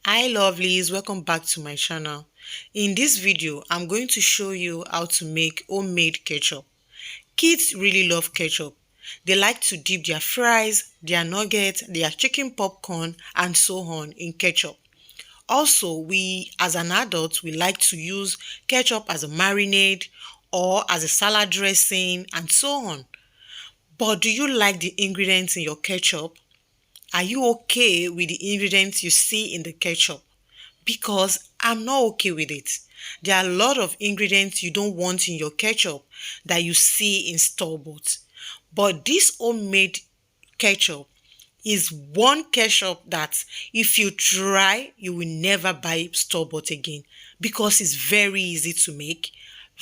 Hi lovelies, welcome back to my channel. In this video, I'm going to show you how to make homemade ketchup. Kids really love ketchup. They like to dip their fries, their nuggets, their chicken popcorn and so on in ketchup. Also, we as an adult, we like to use ketchup as a marinade or as a salad dressing and so on. But do you like the ingredients in your ketchup? Are you okay with the ingredients you see in the ketchup? Because I'm not okay with it. There are a lot of ingredients you don't want in your ketchup that you see in store-bought. But this homemade ketchup is one ketchup that if you try, you will never buy store-bought again because it's very easy to make.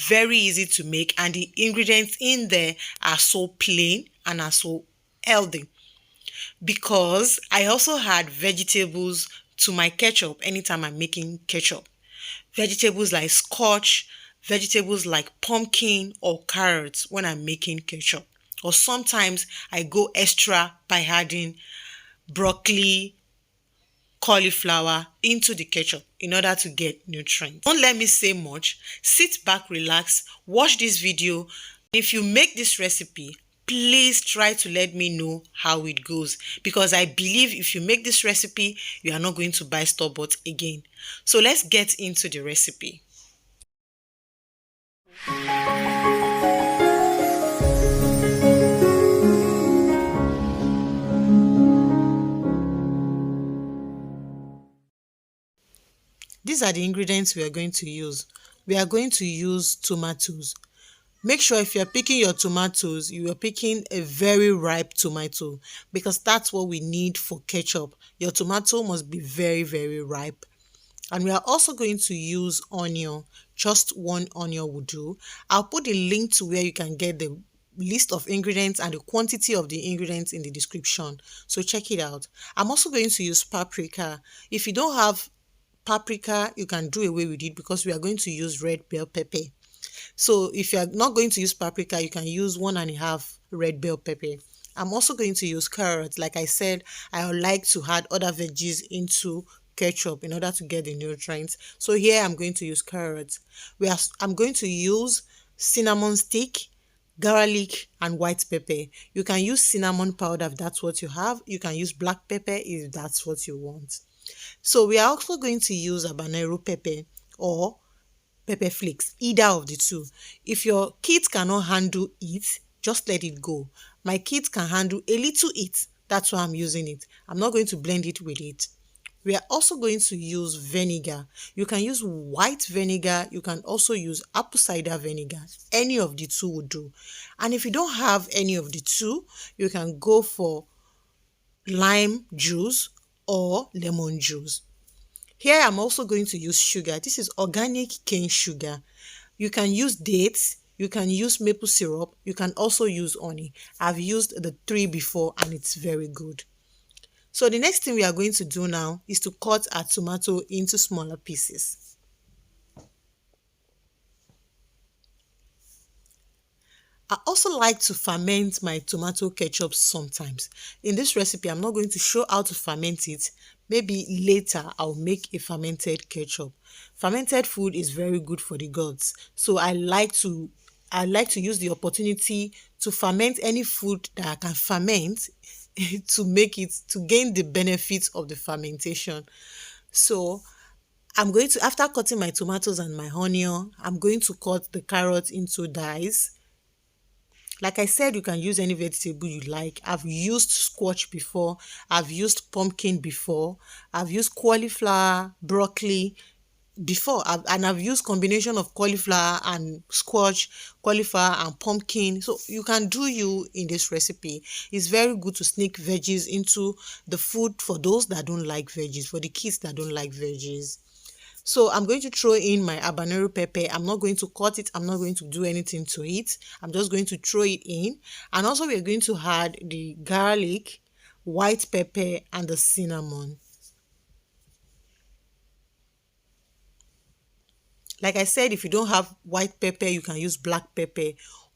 Very easy to make, and the ingredients in there are so plain and are so healthy because I also add vegetables to my ketchup anytime I'm making ketchup. Vegetables like scotch, vegetables like pumpkin or carrots when I'm making ketchup. Or sometimes I go extra by adding broccoli, cauliflower into the ketchup in order to get nutrients. Don't let me say much. Sit back, relax, watch this video. If you make this recipe, please try to let me know how it goes because I believe if you make this recipe, you are not going to buy store-bought again. So let's get into the recipe. These are the ingredients we are going to use. We are going to use tomatoes. Make sure if you're picking your tomatoes, you are picking a very ripe tomato because that's what we need for ketchup. Your tomato must be very, very ripe. And we are also going to use onion. Just one onion will do. I'll put a link to where you can get the list of ingredients and the quantity of the ingredients in the description. So check it out. I'm also going to use paprika. If you don't have paprika, you can do away with it because we are going to use red bell pepper. So if you're not going to use paprika, you can use 1.5 red bell pepper. I'm also going to use carrots. Like I said, I would like to add other veggies into ketchup in order to get the nutrients. So here I'm going to use carrots. I'm going to use cinnamon stick, garlic and white pepper. You can use cinnamon powder if that's what you have. You can use black pepper if that's what you want. So we are also going to use habanero pepper or pepper flakes, either of the two. If your kids cannot handle it, just let it go. My kids can handle a little it. That's why I'm using it. I'm not going to blend it with it. We are also going to use vinegar. You can use white vinegar. You can also use apple cider vinegar. Any of the two will do. And if you don't have any of the two, you can go for lime juice or lemon juice. Here I'm also going to use sugar. This is organic cane sugar. You can use dates, you can use maple syrup, you can also use honey. I've used the 3 before and it's very good. So the next thing we are going to do now is to cut our tomato into smaller pieces. I also like to ferment my tomato ketchup sometimes. In this recipe, I'm not going to show how to ferment it. Maybe later I'll make a fermented ketchup. Fermented food is very good for the guts. So I like to use the opportunity to ferment any food that I can ferment to gain the benefits of the fermentation. So I'm going to, after cutting my tomatoes and my onion, I'm going to cut the carrots into dice. Like I said, you can use any vegetable you like. I've used squash before. I've used pumpkin before. I've used cauliflower, broccoli before. I've used combination of cauliflower and squash, cauliflower and pumpkin. So you can do you in this recipe. It's very good to sneak veggies into the food for those that don't like veggies, for the kids that don't like veggies. So I'm going to throw in my habanero pepper. I'm not going to cut it. I'm not going to do anything to it. I'm just going to throw it in. And also we're going to add the garlic, white pepper, and the cinnamon. Like I said, if you don't have white pepper, you can use black pepper.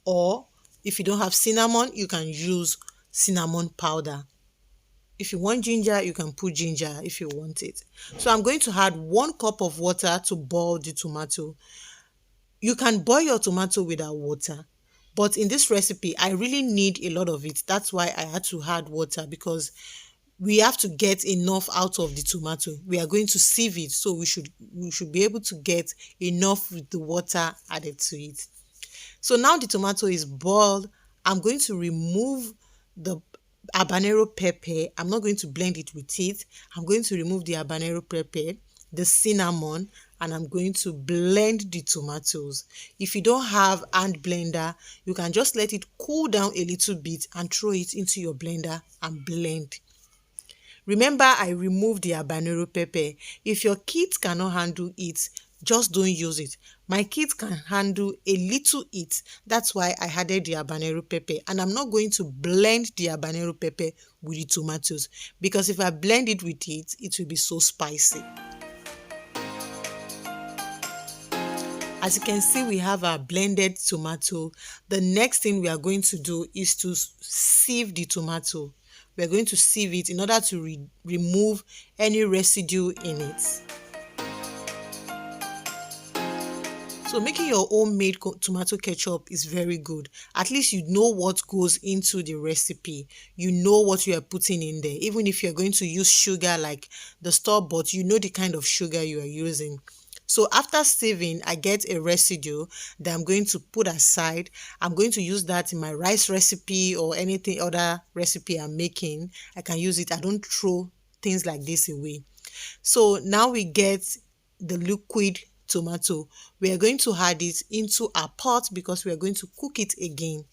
Or if you don't have cinnamon, you can use cinnamon powder. If you want ginger, you can put ginger if you want it. So I'm going to add 1 cup of water to boil the tomato. You can boil your tomato without water, but in this recipe, I really need a lot of it. That's why I had to add water, because we have to get enough out of the tomato. We are going to sieve it, so we should be able to get enough with the water added to it. So now the tomato is boiled. I'm going to remove the habanero pepper. I'm not going to blend it with it. I'm going to remove the habanero pepper, the cinnamon, and I'm going to blend the tomatoes. If you don't have hand blender, you can just let it cool down a little bit and throw it into your blender and blend. Remember, I removed the habanero pepper. If your kids cannot handle it, just don't use it. My kids can handle a little it. That's why I added the habanero pepper. And I'm not going to blend the habanero pepper with the tomatoes, because if I blend it with it, it will be so spicy. As you can see, we have our blended tomato. The next thing we are going to do is to sieve the tomato. We are going to sieve it in order to remove any residue in it. So making your homemade tomato ketchup is very good. At least you know what goes into the recipe. You know what you are putting in there. Even if you're going to use sugar like the store-bought, you know the kind of sugar you are using. So after sieving, I get a residue that I'm going to put aside. I'm going to use that in my rice recipe or anything other recipe I'm making. I can use it. I don't throw things like this away. So now we get the liquid tomato. We are going to add it into our pot because we are going to cook it again.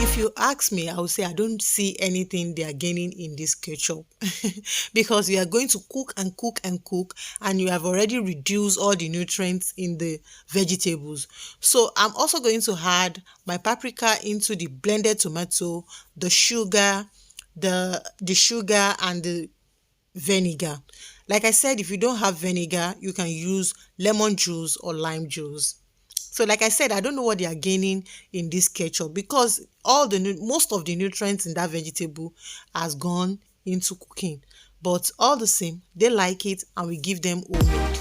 If you ask me, I would say I don't see anything they are gaining in this ketchup because you are going to cook and cook and cook, and you have already reduced all the nutrients in the vegetables. So I'm also going to add my paprika into the blended tomato, the sugar, the sugar and the vinegar. Like I said, if you don't have vinegar, you can use lemon juice or lime juice. So like I said, I don't know what they are gaining in this ketchup because most of the nutrients in that vegetable has gone into cooking. But all the same, they like it and we give them homemade.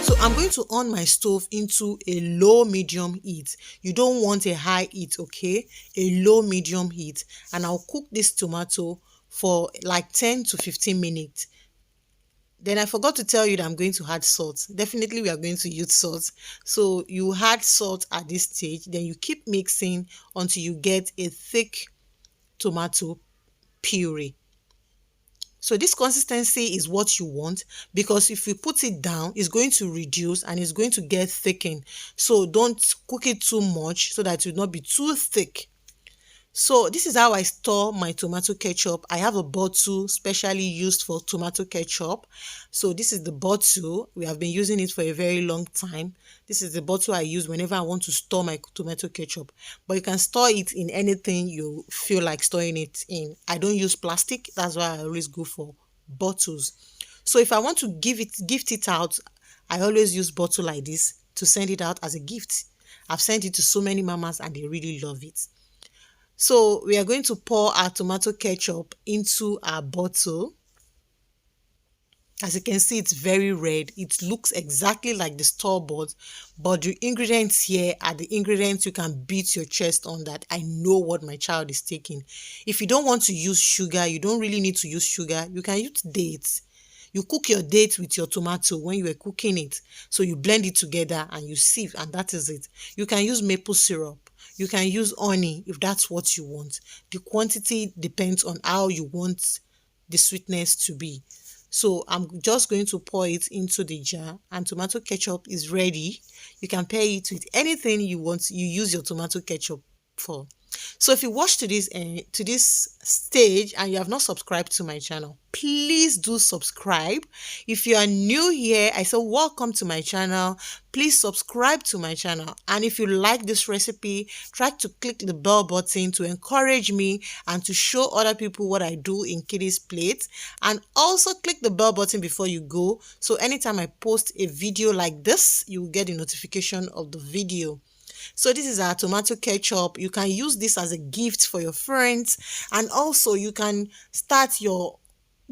So I'm going to on my stove into a low medium heat. You don't want a high heat, okay? A low medium heat. And I'll cook this tomato for like 10 to 15 minutes. Then I forgot to tell you that I'm going to add salt. Definitely we are going to use salt. So you add salt at this stage. Then you keep mixing until you get a thick tomato puree. So this consistency is what you want, because if you put it down, it's going to reduce and it's going to get thickened. So don't cook it too much so that it will not be too thick. So this is how I store my tomato ketchup. I have a bottle specially used for tomato ketchup. So this is the bottle. We have been using it for a very long time. This is the bottle I use whenever I want to store my tomato ketchup. But you can store it in anything you feel like storing it in. I don't use plastic. That's why I always go for bottles. So if I want to gift it out, I always use bottle like this to send it out as a gift. I've sent it to so many mamas and they really love it. So we are going to pour our tomato ketchup into our bottle. As you can see, it's very red. It looks exactly like the store-bought, but the ingredients here are the ingredients you can beat your chest on that I know what my child is taking. If you don't want to use sugar, you don't really need to use sugar. You can use dates. You cook your dates with your tomato when you are cooking it. So you blend it together and you sieve, and that is it. You can use maple syrup. You can use honey if that's what you want. The quantity depends on how you want the sweetness to be. So I'm just going to pour it into the jar, and tomato ketchup is ready. You can pair it with anything you want. You use your tomato ketchup for. So if you watch to this stage and you have not subscribed to my channel, please do subscribe. If you are new here, I say welcome to my channel. Please subscribe to my channel. And if you like this recipe, try to click the bell button to encourage me and to show other people what I do in Kiddies Plate. And also click the bell button before you go, so anytime I post a video like this, you will get a notification of the video. So this is our tomato ketchup. You can use this as a gift for your friends, and also you can start your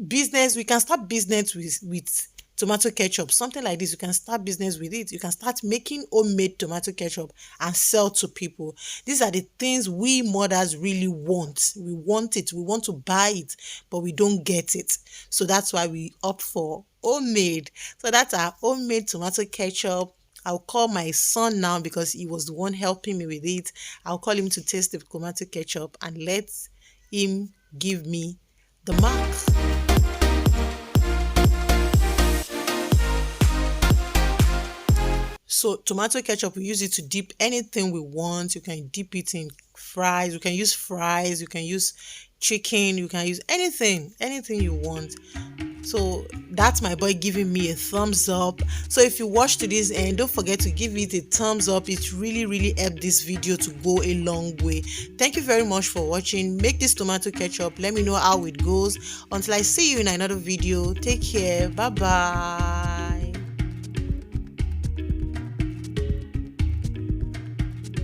business. We can start business with tomato ketchup, something like this. You can start business with it. You can start making homemade tomato ketchup and sell to people. These are the things we mothers really want. We want it, we want to buy it, but we don't get it. So that's why we opt for homemade. So that's our homemade tomato ketchup. I'll call my son now because he was the one helping me with it. I'll call him to taste the tomato ketchup and let him give me the mark. So tomato ketchup, we use it to dip anything we want. You can dip it in fries. You can use fries. You can use chicken. You can use anything you want. So that's my boy giving me a thumbs up. So if you watch to this end, don't forget to give it a thumbs up. It really helped this video to go a long way. Thank you very much for watching. Make this tomato ketchup. Let me know how it goes. Until I see you in another video, take care. Bye bye.